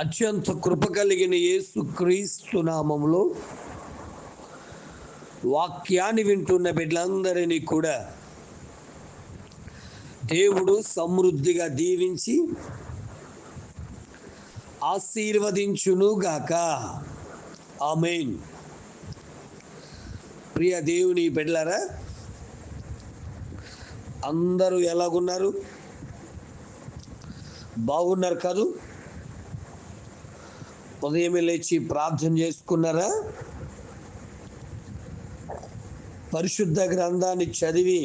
అత్యంత కృప కలిగిన యేసుక్రీస్తు నామములో వాక్యాన్ని వింటున్న బిడ్డలందరినీ కూడా దేవుడు సమృద్ధిగా దీవించి ఆశీర్వదించునుగాక. ఆమేన్. ప్రియ దేవుని బిడ్డలారా, అందరూ ఎలాగున్నారు? బాగున్నారు కాదు? ఉదయమే లేచి ప్రార్థన చేసుకున్నారా? పరిశుద్ధ గ్రంథాన్ని చదివి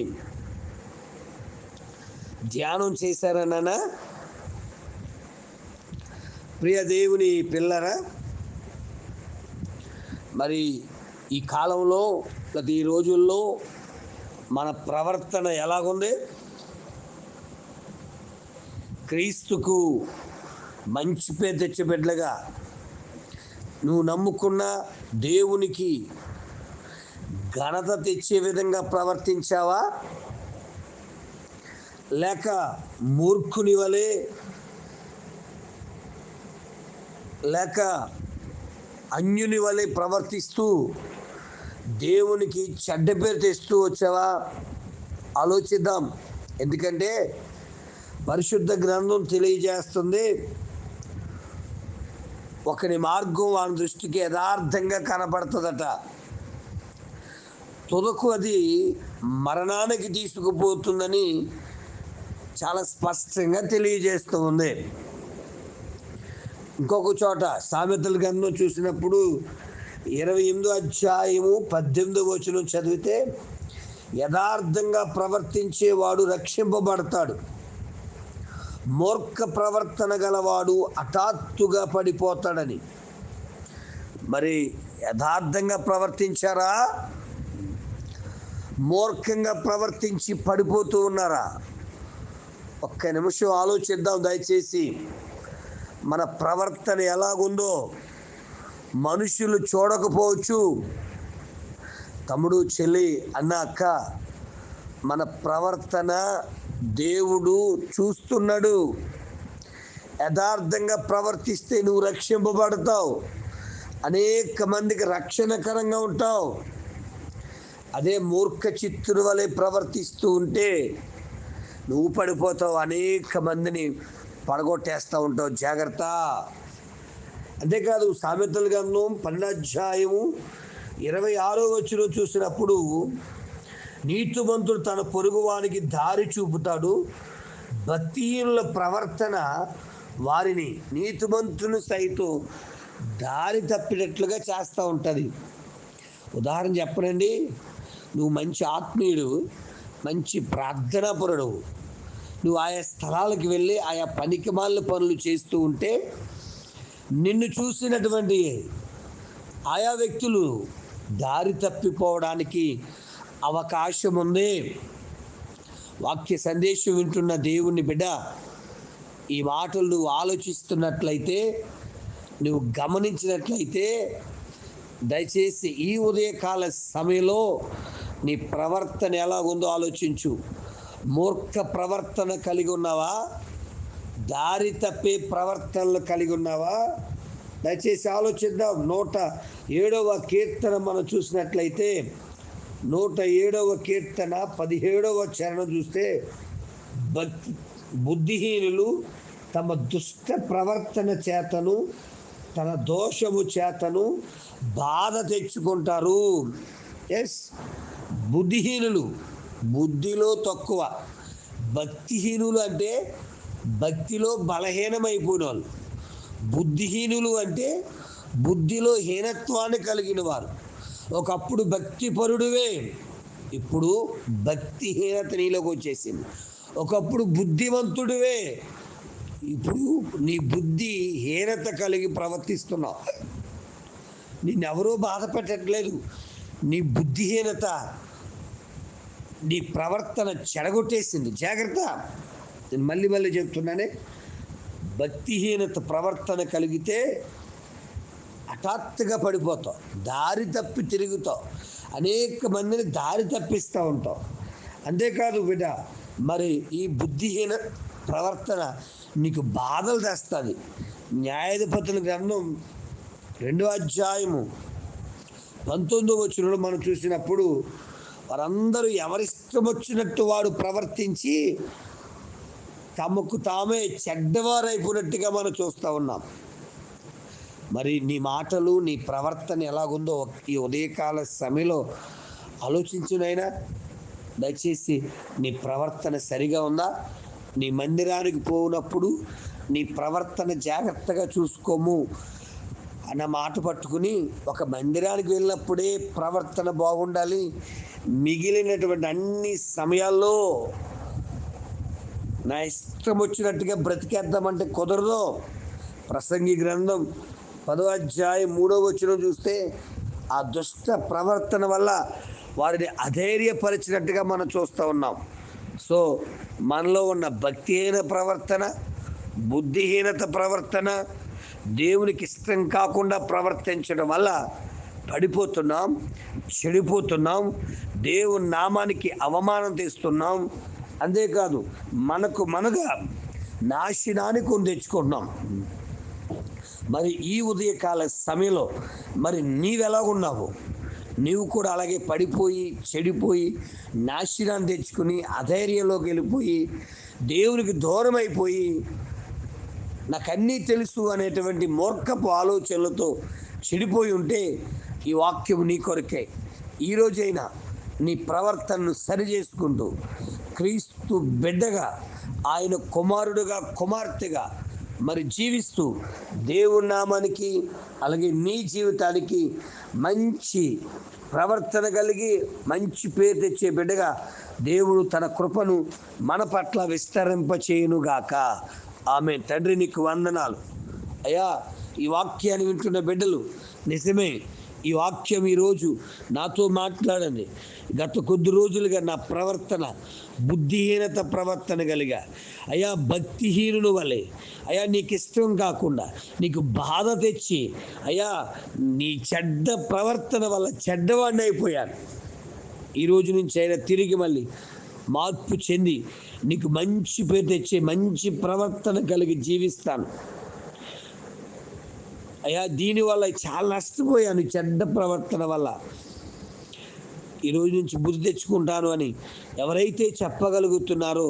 ధ్యానం చేశారా నాన్న? ప్రియ దేవుని పిల్లరా, మరి ఈ కాలంలో ప్రతి రోజుల్లో మన ప్రవర్తన ఎలాగుంది? క్రీస్తుకు మంచి పేరు తెచ్చే బిడ్డలుగా నువ్వు నమ్ముకున్న దేవునికి ఘనత తెచ్చే విధంగా ప్రవర్తించావా? లేక మూర్ఖుని వలె, లేక అన్యుని వలె ప్రవర్తిస్తూ దేవునికి చెడ్డ పేరు తెస్తూ వచ్చావా? ఆలోచిద్దాం. ఎందుకంటే పరిశుద్ధ గ్రంథం తెలియజేస్తుంది, ఒకని మార్గం వాని దృష్టికి యథార్థంగా కనపడుతుందట, తుదకు అది మరణానికి తీసుకుపోతుందని చాలా స్పష్టంగా తెలియజేస్తూ ఉంది. ఇంకొక చోట సామెతల గ్రంథం చూసినప్పుడు 28వ అధ్యాయము 18వ వచనం చదివితే, యథార్థంగా ప్రవర్తించేవాడు రక్షింపబడతాడు, మూర్ఖ ప్రవర్తన గలవాడు హఠాత్తుగా పడిపోతాడని. మరి యథార్థంగా ప్రవర్తించారా? మూర్ఖంగా ప్రవర్తించి పడిపోతూ ఉన్నారా? ఒక్క నిమిషం ఆలోచిద్దాం దయచేసి. మన ప్రవర్తన ఎలాగుందో మనుషులు చూడకపోవచ్చు. తమ్ముడు, చెల్లి, అన్న, అక్క, మన ప్రవర్తన దేవుడు చూస్తున్నాడు. యథార్థంగా ప్రవర్తిస్తే నువ్వు రక్షింపబడతావు, అనేక మందికి రక్షణకరంగా ఉంటావు. అదే మూర్ఖ చిత్తుల వలె ప్రవర్తిస్తూ ఉంటే నువ్వు పడిపోతావు, అనేక మందిని పడగొట్టేస్తూ ఉంటావు. జాగ్రత్త. అంతేకాదు, సామెతల గ్రంథం 12వ అధ్యాయము 26వ వచనం చూసినప్పుడు, నీతిమంతుడు తన పొరుగువానికి దారి చూపుతాడు, భక్తిహీనుల ప్రవర్తన వారిని, నీతిమంతుని సైతం దారి తప్పినట్లుగా చేస్తూ ఉంటుంది. ఉదాహరణ చెప్పనండి, నువ్వు మంచి ఆత్మీయుడు, మంచి ప్రార్థనాపరుడు, నువ్వు ఆయా స్థలాలకు వెళ్ళి ఆయా పనికిమాలిన పనులు చేస్తూ ఉంటే నిన్ను చూసినటువంటి ఆయా వ్యక్తులు దారి తప్పిపోవడానికి అవకాశం ఉంది. వాక్య సందేశం వింటున్న దేవుని బిడ్డ, ఈ మాటలు నువ్వు ఆలోచిస్తున్నట్లయితే, నువ్వు గమనించినట్లయితే, దయచేసి ఈ ఉదయకాల సమయంలో నీ ప్రవర్తన ఎలాగుందో ఆలోచించు. మూర్ఖ ప్రవర్తన కలిగి ఉన్నావా? దారి తప్పే ప్రవర్తనలు కలిగి ఉన్నావా? దయచేసి ఆలోచిద్దాం. 107వ కీర్తన మనం చూసినట్లయితే, 107వ కీర్తన 17వ చరణం చూస్తే, బుద్ధిహీనులు తమ దుష్ట ప్రవర్తన చేతను తన దోషము చేతను బాధ తెచ్చుకుంటారు. ఎస్, బుద్ధిహీనులు బుద్ధిలో తక్కువ, భక్తిహీనులు అంటే భక్తిలో బలహీనమైపోయిన వాళ్ళు, బుద్ధిహీనులు అంటే బుద్ధిలో హీనత్వాన్ని కలిగిన వారు. ఒకప్పుడు భక్తిపరుడువే, ఇప్పుడు భక్తిహీనత నీలోకి వచ్చేసింది. ఒకప్పుడు బుద్ధివంతుడివే, ఇప్పుడు నీ బుద్ధి హీనత కలిగి ప్రవర్తిస్తున్నావు. నిన్నెవరూ బాధ పెట్టట్లేదు, నీ బుద్ధిహీనత నీ ప్రవర్తన చెడగొట్టేసింది. జాగ్రత్త. నేను మళ్ళీ చెప్తున్నానే, భక్తిహీనత ప్రవర్తన కలిగితే హఠాత్తుగా పడిపోతావు, దారి తప్పి తిరుగుతావు, అనేక మందిని దారి తప్పిస్తూ ఉంటావు. అంతేకాదు బిడ్డ, మరి ఈ బుద్ధిహీన ప్రవర్తన నీకు బాధలు తెస్తుంది. న్యాయాధిపతుల గ్రంథం 2వ అధ్యాయము 19వ వచనంలో మనం చూసినప్పుడు వారందరూ ఎవరిష్టం వచ్చినట్టు వారు ప్రవర్తించి తమకు తామే చెడ్డవారైపోయినట్టుగా మనం చూస్తూ ఉన్నాం. మరి నీ మాటలు, నీ ప్రవర్తన ఎలాగుందో ఈ ఉదయకాల సమయంలో ఆలోచించునైనా. దయచేసి నీ ప్రవర్తన సరిగా ఉందా? నీ మందిరానికి పోయినప్పుడు నీ ప్రవర్తన జాగ్రత్తగా చూసుకోము అన్న మాట పట్టుకుని, ఒక మందిరానికి వెళ్ళినప్పుడే ప్రవర్తన బాగుండాలి, మిగిలినటువంటి అన్ని సమయాల్లో నా ఇష్టం వచ్చినట్టుగా బ్రతికేద్దామంటే కుదరదు. ప్రసంగి గ్రంథం 10వ అధ్యాయం 3వ వచనం చూస్తే ఆ దుష్ట ప్రవర్తన వల్ల వారిని అధైర్యపరిచినట్టుగా మనం చూస్తూ ఉన్నాం. సో మనలో ఉన్న భక్తిహీన ప్రవర్తన, బుద్ధిహీనత ప్రవర్తన, దేవునికి ఇష్టం కాకుండా ప్రవర్తించడం వల్ల పడిపోతున్నాం, చెడిపోతున్నాం, దేవుని నామానికి అవమానం తెస్తున్నాం. అంతేకాదు మనగా నాశనాన్ని కొని తెచ్చుకుంటున్నాం. మరి ఈ ఉదయకాల సమయంలో మరి నీవెలాగున్నావు? నీవు కూడా అలాగే పడిపోయి, చెడిపోయి, నాశనాన్ని తెచ్చుకుని అధైర్యంలోకి వెళ్ళిపోయి, దేవునికి దూరం అయిపోయి, నాకన్నీ తెలుసు అనేటువంటి మూర్ఖపు ఆలోచనలతో చెడిపోయి ఉంటే ఈ వాక్యం నీ కొరకే. ఈరోజైనా నీ ప్రవర్తనను సరి చేసుకుంటూ క్రీస్తు బిడ్డగా, ఆయన కుమారుడుగా, కుమార్తెగా మరి జీవిస్తూ దేవుని నామానికి అలాగే నీ జీవితానికి మంచి ప్రవర్తన కలిగి మంచి పేరు తెచ్చే బిడ్డగా దేవుడు తన కృపను మన పట్ల విస్తరింపచేయునుగాక. ఆమేన్. తండ్రి నీకు వందనాలు అయ్యా. ఈ వాక్యాన్ని వింటున్న బిడ్డలు నిజమే, ఈ వాక్యం ఈరోజు నాతో మాట్లాడండి. గత కొద్ది రోజులుగా నా ప్రవర్తన బుద్ధిహీనత ప్రవర్తన కలిగా అయ్యా, భక్తిహీనుల వలె అయ్యా, నీకు ఇష్టం కాకుండా నీకు బాధ తెచ్చి అయ్యా, నీ చెడ్డ ప్రవర్తన వల్ల చెడ్డవాడిని అయిపోయాను. ఈరోజు నుంచి అయినా తిరిగి మళ్ళీ మార్పు చెంది నీకు మంచి పేరు తెచ్చే మంచి ప్రవర్తన కలిగి జీవిస్తాను అయ్యా. దీనివల్ల చాలా నష్టపోయాను, చెడ్డ ప్రవర్తన వల్ల. ఈరోజు నుంచి బుద్ధి తెచ్చుకుంటాను అని ఎవరైతే చెప్పగలుగుతున్నారో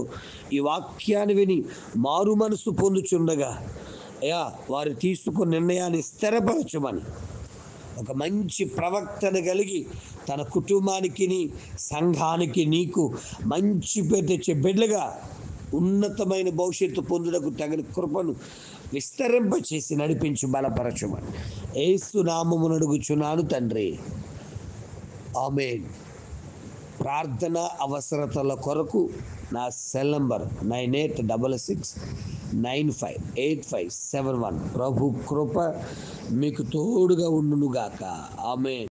ఈ వాక్యాన్ని విని మారు మనసు పొందుచుండగా అయ్యా, వారు తీసుకున్న నిర్ణయాన్ని స్థిరపరచమని, ఒక మంచి ప్రవర్తన కలిగి తన కుటుంబానికి, సంఘానికి నీకు మంచి పేరు తెచ్చే బిడ్డలుగా ఉన్నతమైన భవిష్యత్తు పొందుటకు తగిన కృపను విస్తరింపచేసి నడిపించు, బలపరచమని యేసు నామమున అడుగుచున్నాను తండ్రి. ఆమేన్. ప్రార్థన అవసరతల కొరకు నా సెల్ నంబర్ 9866958571. ప్రభు కృప మీకు తోడుగా ఉండునుగాక. ఆమేన్.